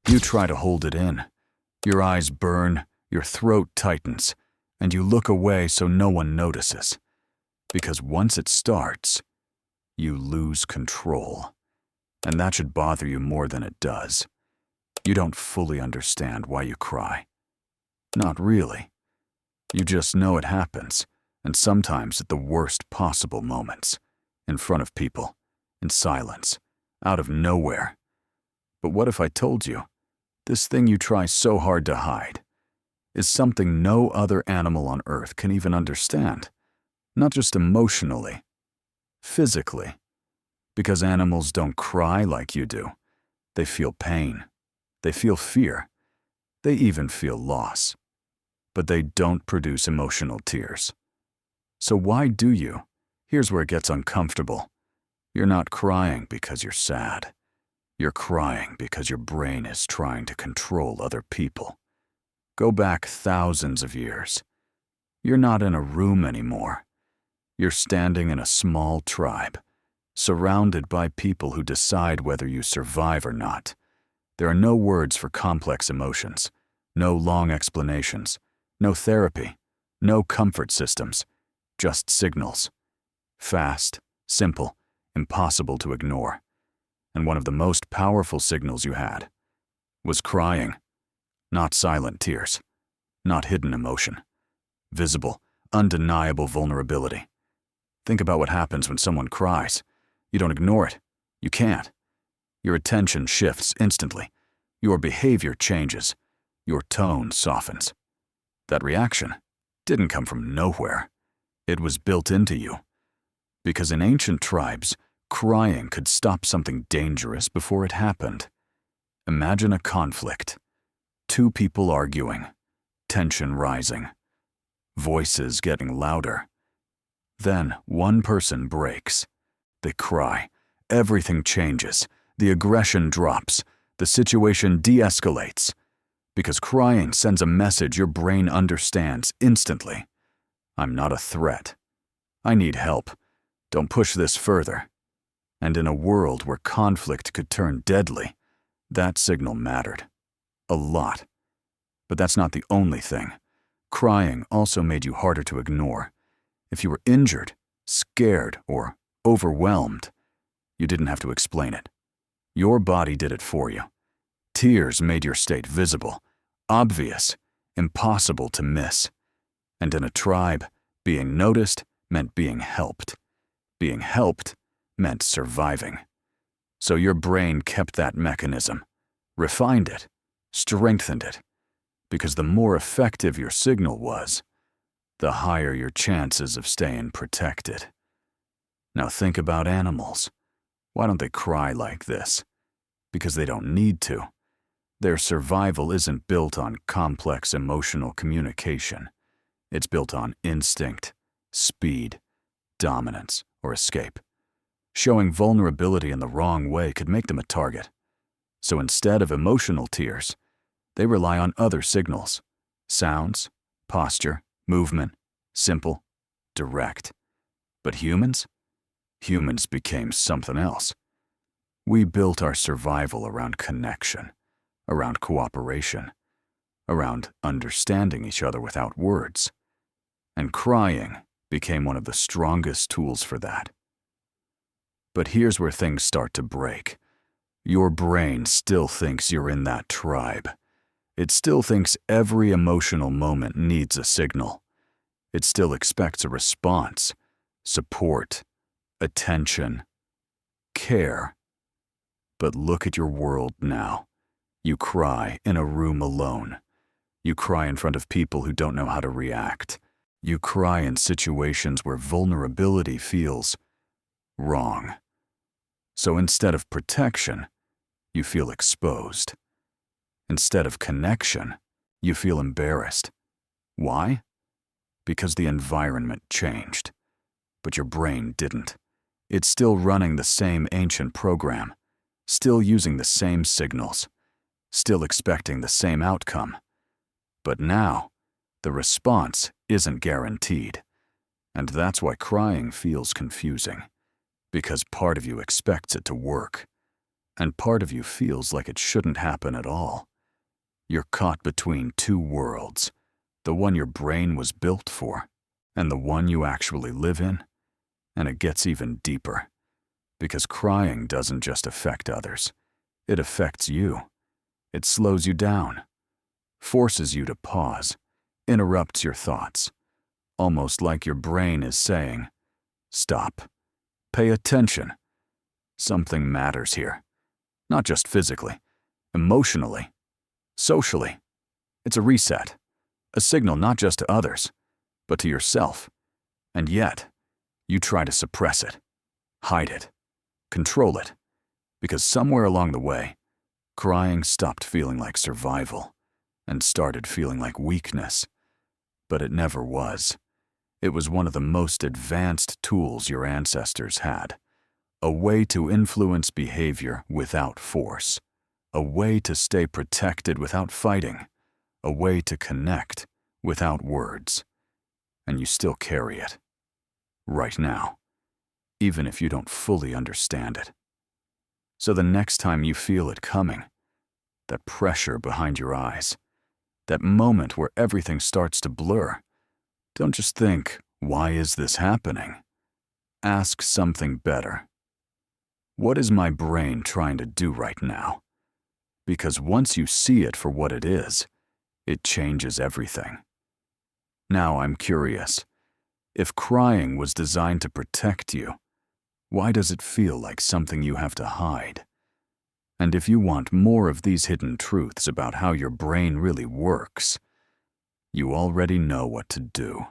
You try to hold it in. Your eyes burn, your throat tightens, and you look away so no one notices. Because once it starts, you lose control. And that should bother you more than it does. You don't fully understand why you cry. Not really. You just know it happens, and sometimes at the worst possible moments. In front of people, in silence, out of nowhere. But what if I told you, this thing you try so hard to hide is something no other animal on Earth can even understand? Not just emotionally, physically. Because animals don't cry like you do. They feel pain. They feel fear. They even feel loss. But they don't produce emotional tears. So why do you? Here's where it gets uncomfortable. You're not crying because you're sad. You're crying because your brain is trying to control other people. Go back thousands of years. You're not in a room anymore. You're standing in a small tribe, surrounded by people who decide whether you survive or not. There are no words for complex emotions, no long explanations, no therapy, no comfort systems, just signals. Fast, simple, impossible to ignore. And one of the most powerful signals you had was crying. Not silent tears, not hidden emotion. Visible, undeniable vulnerability. Think about what happens when someone cries. You don't ignore it. You can't. Your attention shifts instantly. Your behavior changes. Your tone softens. That reaction didn't come from nowhere. It was built into you. Because in ancient tribes, crying could stop something dangerous before it happened. Imagine a conflict. Two people arguing, tension rising, voices getting louder. Then one person breaks. They cry. Everything changes. The aggression drops. The situation de-escalates. Because crying sends a message your brain understands instantly. I'm not a threat. I need help. Don't push this further. And in a world where conflict could turn deadly, that signal mattered. A lot. But that's not the only thing. Crying also made you harder to ignore. If you were injured, scared, or overwhelmed, you didn't have to explain it. Your body did it for you. Tears made your state visible, obvious, impossible to miss. And in a tribe, being noticed meant being helped. Being helped meant surviving. So your brain kept that mechanism, refined it, strengthened it, because the more effective your signal was, the higher your chances of staying protected. Now think about animals. Why don't they cry like this? Because they don't need to. Their survival isn't built on complex emotional communication. It's built on instinct, speed, dominance, or escape. Showing vulnerability in the wrong way could make them a target. So instead of emotional tears, they rely on other signals. Sounds, posture, movement, simple, direct. But humans? Humans became something else. We built our survival around connection, around cooperation, around understanding each other without words. And crying became one of the strongest tools for that. But here's where things start to break. Your brain still thinks you're in that tribe. It still thinks every emotional moment needs a signal. It still expects a response, support, attention, care. But look at your world now. You cry in a room alone. You cry in front of people who don't know how to react. You cry in situations where vulnerability feels wrong. So instead of protection, you feel exposed. Instead of connection, you feel embarrassed. Why? Because the environment changed. But your brain didn't. It's still running the same ancient program, still using the same signals, still expecting the same outcome. But now, the response isn't guaranteed. And that's why crying feels confusing. Because part of you expects it to work. and part of you feels like it shouldn't happen at all. You're caught between two worlds, the one your brain was built for, and the one you actually live in. And it gets even deeper, because crying doesn't just affect others. It affects you. It slows you down, forces you to pause, interrupts your thoughts, almost like your brain is saying, "Stop. Pay attention. Something matters here. Not just physically, emotionally, socially. It's a reset, a signal not just to others, but to yourself. And yet, you try to suppress it, hide it, control it, because somewhere along the way, crying stopped feeling like survival and started feeling like weakness. But it never was. It was one of the most advanced tools your ancestors had. A way to influence behavior without force. A way to stay protected without fighting. A way to connect without words. And you still carry it. Right now. Even if you don't fully understand it. So the next time you feel it coming, that pressure behind your eyes, that moment where everything starts to blur, don't just think, "Why is this happening?" Ask something better. What is my brain trying to do right now? Because once you see it for what it is, it changes everything. Now I'm curious. If crying was designed to protect you, why does it feel like something you have to hide? And if you want more of these hidden truths about how your brain really works, you already know what to do.